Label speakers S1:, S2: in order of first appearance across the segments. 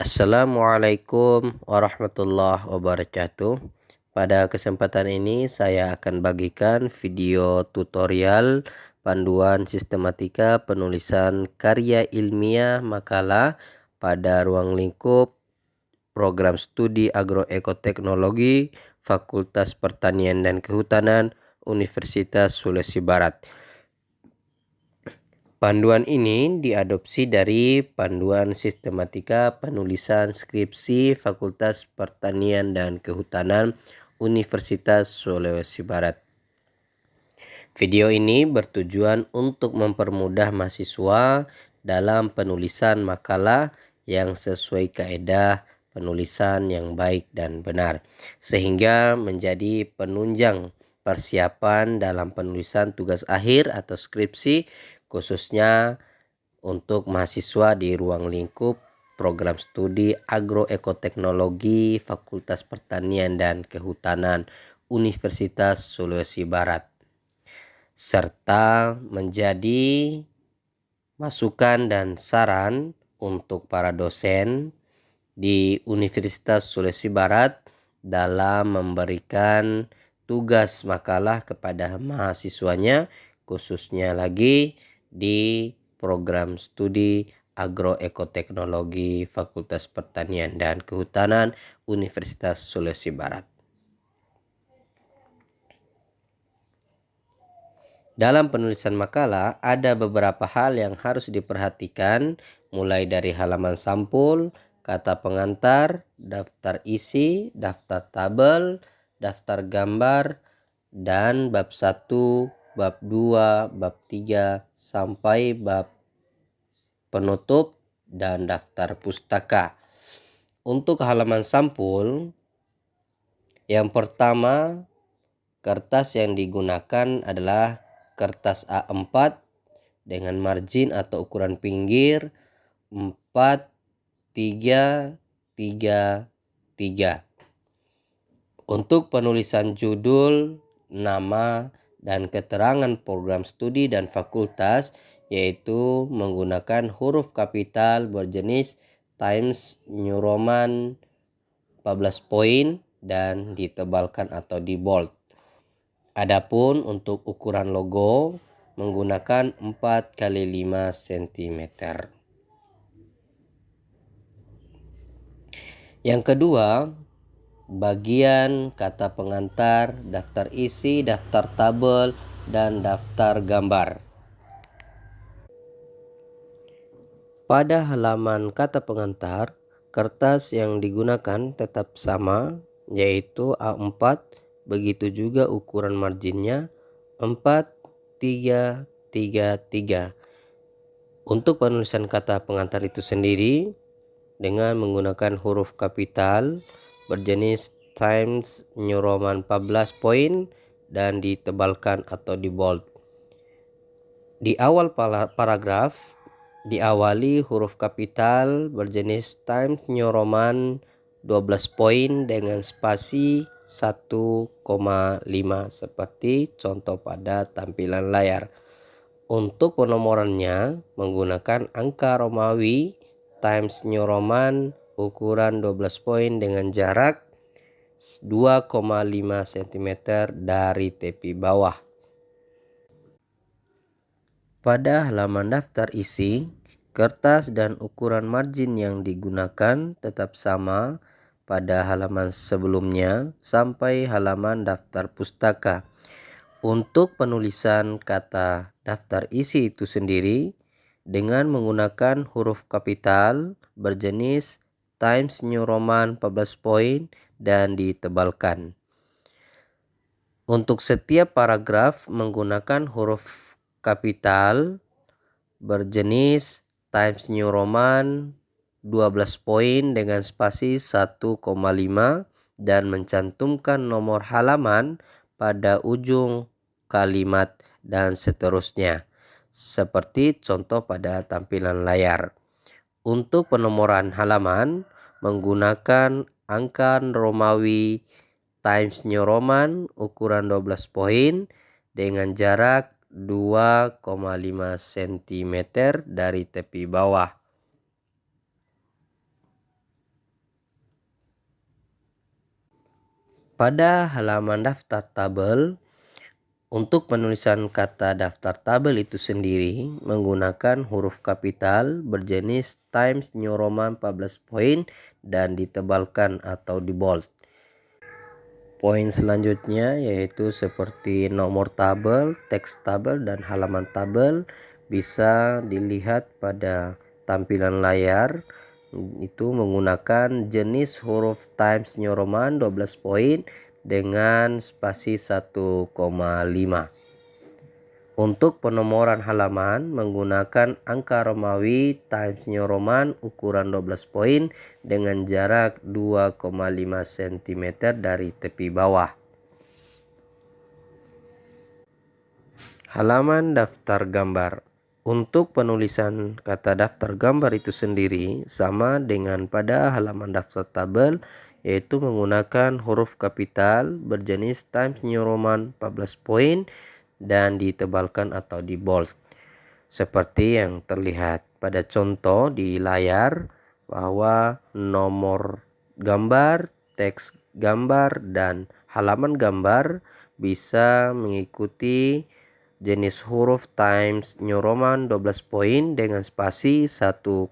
S1: Assalamualaikum warahmatullahi wabarakatuh. Pada kesempatan ini saya akan bagikan video tutorial panduan sistematika penulisan karya ilmiah makalah pada ruang lingkup program studi agroekoteknologi Fakultas Pertanian dan Kehutanan Universitas Sulawesi Barat. Panduan ini diadopsi dari Panduan Sistematika Penulisan Skripsi Fakultas Pertanian dan Kehutanan Universitas Sulawesi Barat. Video ini bertujuan untuk mempermudah mahasiswa dalam penulisan makalah yang sesuai kaedah penulisan yang baik dan benar, sehingga menjadi penunjang persiapan dalam penulisan tugas akhir atau skripsi, khususnya untuk mahasiswa di ruang lingkup program studi agroekoteknologi Fakultas Pertanian dan Kehutanan Universitas Sulawesi Barat, serta menjadi masukan dan saran untuk para dosen di Universitas Sulawesi Barat dalam memberikan tugas makalah kepada mahasiswanya, khususnya lagi di program studi agroekoteknologi Fakultas Pertanian dan Kehutanan Universitas Sulawesi Barat. Dalam penulisan makalah ada beberapa hal yang harus diperhatikan, mulai dari halaman sampul, kata pengantar, daftar isi, daftar tabel, daftar gambar, dan bab 1, bab 2, bab 3, sampai bab penutup dan daftar pustaka. Untuk halaman sampul, yang pertama, kertas yang digunakan adalah kertas A4 dengan margin atau ukuran pinggir 4, 3, 3, 3. Untuk penulisan judul, nama, dan keterangan program studi dan fakultas, yaitu menggunakan huruf kapital berjenis Times New Roman 14 poin dan ditebalkan atau di bold. Adapun untuk ukuran logo menggunakan 4 kali 5 cm. Yang kedua, bagian kata pengantar, daftar isi, daftar tabel, dan daftar gambar. Pada halaman kata pengantar, kertas yang digunakan tetap sama, yaitu A4. Begitu juga ukuran marginnya 4, 3, 3, 3. Untuk penulisan kata pengantar itu sendiri dengan menggunakan huruf kapital berjenis Times New Roman 14 poin dan ditebalkan atau di bold. Di awal paragraf diawali huruf kapital berjenis Times New Roman 12 poin dengan spasi 1,5 seperti contoh pada tampilan layar. Untuk penomorannya menggunakan angka Romawi Times New Roman ukuran 12 poin dengan jarak 2,5 cm dari tepi bawah. Pada halaman daftar isi, kertas dan ukuran margin yang digunakan tetap sama pada halaman sebelumnya sampai halaman daftar pustaka. Untuk penulisan kata daftar isi itu sendiri dengan menggunakan huruf kapital berjenis Times New Roman 14 poin dan ditebalkan. Untuk setiap paragraf menggunakan huruf kapital berjenis Times New Roman 12 poin dengan spasi 1,5 dan mencantumkan nomor halaman pada ujung kalimat dan seterusnya, seperti contoh pada tampilan layar. Untuk penomoran halaman menggunakan angka Romawi Times New Roman ukuran 12 poin dengan jarak 2,5 cm dari tepi bawah. Pada halaman daftar tabel, untuk penulisan kata daftar tabel itu sendiri menggunakan huruf kapital berjenis Times New Roman 14 poin dan ditebalkan atau di bold. Poin selanjutnya yaitu seperti nomor tabel, teks tabel, dan halaman tabel bisa dilihat pada tampilan layar. Itu menggunakan jenis huruf Times New Roman 12 poin dengan spasi 1,5. Untuk penomoran halaman menggunakan angka Romawi Times New Roman ukuran 12 poin dengan jarak 2,5 cm dari tepi bawah. Halaman daftar gambar. Untuk penulisan kata daftar gambar itu sendiri sama dengan pada halaman daftar tabel, yaitu menggunakan huruf kapital berjenis Times New Roman 14 poin dan ditebalkan atau di bold. Seperti yang terlihat pada contoh di layar bahwa nomor gambar, teks gambar, dan halaman gambar bisa mengikuti jenis huruf Times New Roman 12 poin dengan spasi 1,5.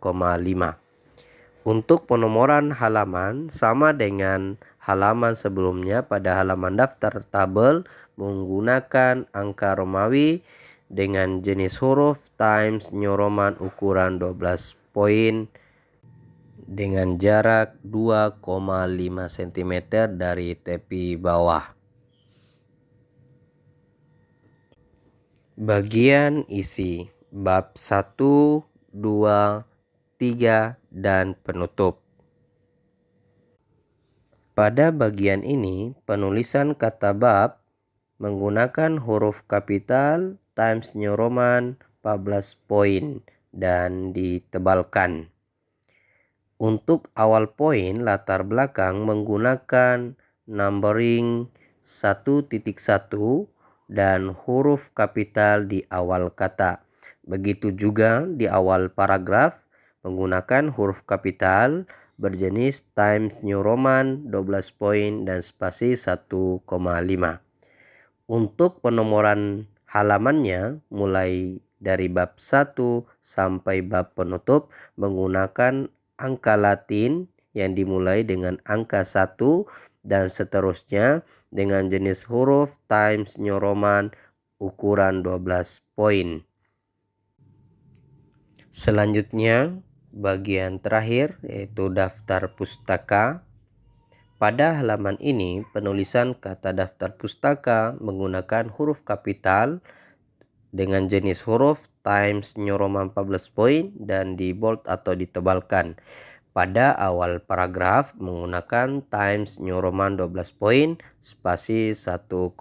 S1: Untuk penomoran halaman sama dengan halaman sebelumnya pada halaman daftar tabel menggunakan angka Romawi dengan jenis huruf Times New Roman ukuran 12 poin dengan jarak 2,5 cm dari tepi bawah. Bagian isi bab 1, 2, 3, dan penutup. Pada bagian ini, penulisan kata bab menggunakan huruf kapital Times New Roman 14 poin dan ditebalkan. Untuk awal poin latar belakang menggunakan numbering 1.1 dan huruf kapital di awal kata. Begitu juga di awal paragraf menggunakan huruf kapital berjenis Times New Roman 12 poin dan spasi 1,5. Untuk penomoran halamannya mulai dari bab 1 sampai bab penutup menggunakan angka Latin yang dimulai dengan angka 1 dan seterusnya dengan jenis huruf Times New Roman ukuran 12 poin. Selanjutnya bagian terakhir yaitu daftar pustaka. Pada halaman ini penulisan kata daftar pustaka menggunakan huruf kapital dengan jenis huruf Times New Roman 14 poin dan di bold atau ditebalkan. Pada awal paragraf menggunakan Times New Roman 12 poin spasi 1,5.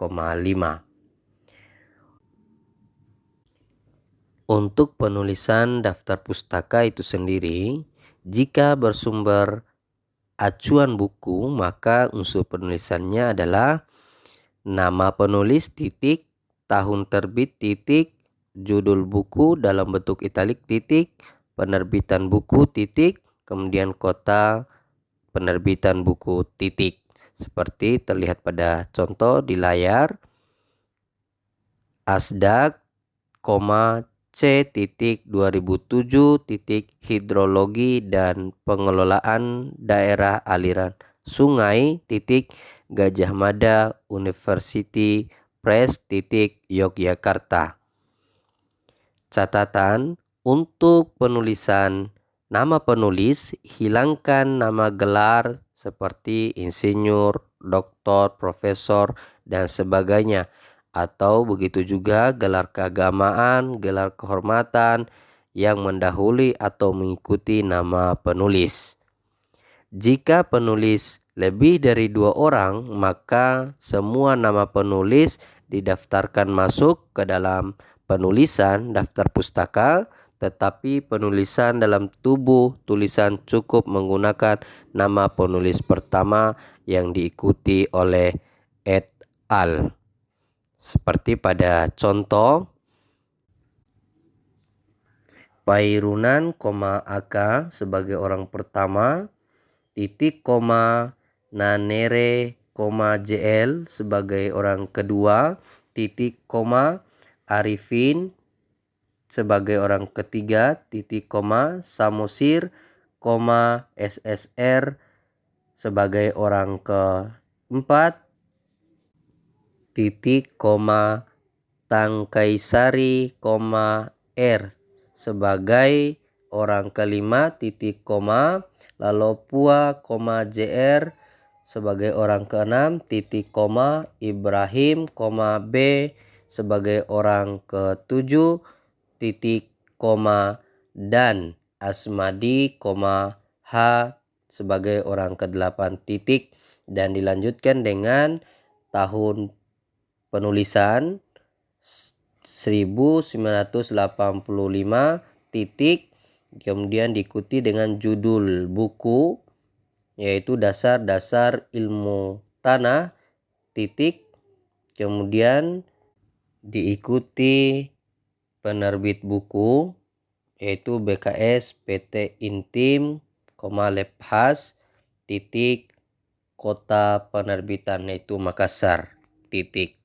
S1: Untuk penulisan daftar pustaka itu sendiri, jika bersumber acuan buku maka unsur penulisannya adalah nama penulis titik, tahun terbit titik, judul buku dalam bentuk italik titik, penerbitan buku titik, kemudian kota penerbitan buku titik. Seperti terlihat pada contoh di layar, Asdag, C titik 2007 titik hidrologi dan pengelolaan daerah aliran sungai titik Gajah Mada University Press titik Yogyakarta. Catatan untuk penulisan nama penulis, hilangkan nama gelar seperti insinyur, doktor, profesor, dan sebagainya. Atau begitu juga gelar keagamaan, gelar kehormatan yang mendahului atau mengikuti nama penulis. Jika penulis lebih dari 2 orang, maka semua nama penulis didaftarkan masuk ke dalam penulisan daftar pustaka, tetapi penulisan dalam tubuh tulisan cukup menggunakan nama penulis pertama yang diikuti oleh et al. Seperti pada contoh Pairunan, Aka sebagai orang pertama, titik, Nanere JL sebagai orang kedua, titik, Arifin sebagai orang ketiga, titik, Samosir, SSR sebagai orang keempat, titik, Tangkaisari, R sebagai orang kelima, titik, Lalopua, JR sebagai orang keenam, titik, Ibrahim, B sebagai orang ketujuh, titik, dan Asmadi, H sebagai orang ke-8, titik, dan dilanjutkan dengan tahun penulisan 1985, titik, kemudian diikuti dengan judul buku yaitu Dasar-Dasar Ilmu Tanah, titik, kemudian diikuti penerbit buku yaitu BKS PT Intim, Lemhas, titik, kota penerbitan yaitu Makassar, titik.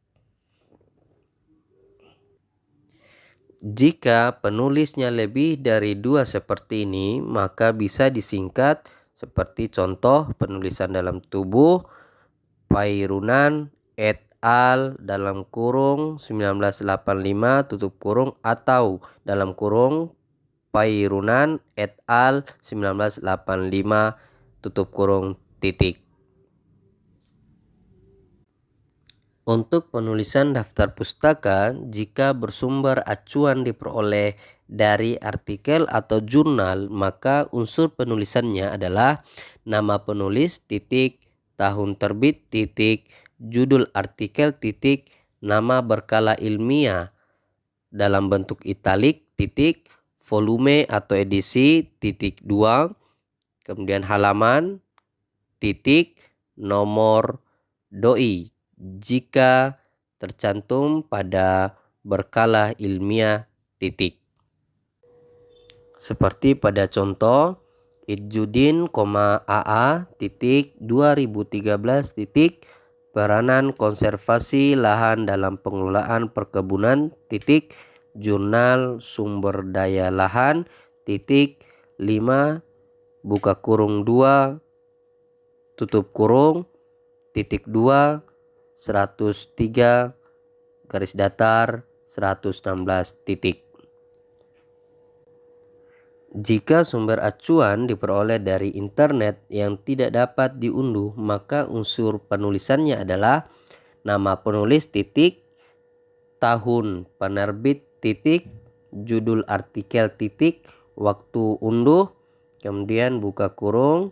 S1: Jika penulisnya lebih dari 2 seperti ini, maka bisa disingkat seperti contoh penulisan dalam tubuh Pairunan et al. Dalam kurung 1985 tutup kurung atau dalam kurung Pairunan et al. 1985 tutup kurung, titik. Untuk penulisan daftar pustaka, jika bersumber acuan diperoleh dari artikel atau jurnal, maka unsur penulisannya adalah nama penulis, titik, tahun terbit, titik, judul artikel, titik, nama berkala ilmiah dalam bentuk italik, titik, volume atau edisi, titik, 2, kemudian halaman, titik, nomor doi jika tercantum pada berkala ilmiah, titik. Seperti pada contoh Idjudin, AA, titik, 2013, titik, peranan konservasi lahan dalam pengelolaan perkebunan, titik, jurnal sumber daya lahan, titik, 5, buka kurung 2, tutup kurung, titik, 2, 103 garis datar 116, titik. Jika sumber acuan diperoleh dari internet yang tidak dapat diunduh, maka unsur penulisannya adalah nama penulis, titik, tahun penerbit, titik, judul artikel, titik, waktu unduh, kemudian buka kurung,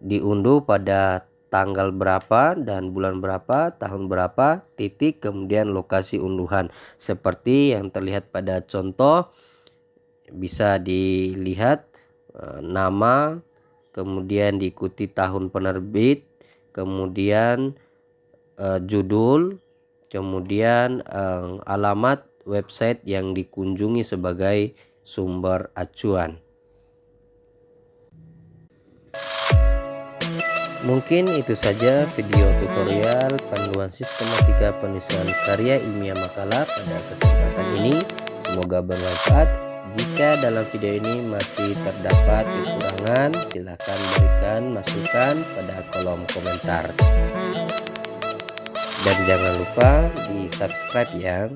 S1: diunduh pada tanggal berapa dan bulan berapa, tahun berapa, titik, kemudian lokasi unduhan. Seperti yang terlihat pada contoh, bisa dilihat nama, kemudian diikuti tahun penerbit, kemudian judul, kemudian alamat website yang dikunjungi sebagai sumber acuan. Mungkin itu saja video tutorial panduan sistematika penulisan karya ilmiah makalah pada kesempatan ini. Semoga bermanfaat. Jika dalam video ini masih terdapat kekurangan, silakan berikan masukan pada kolom komentar. Dan jangan lupa di subscribe ya.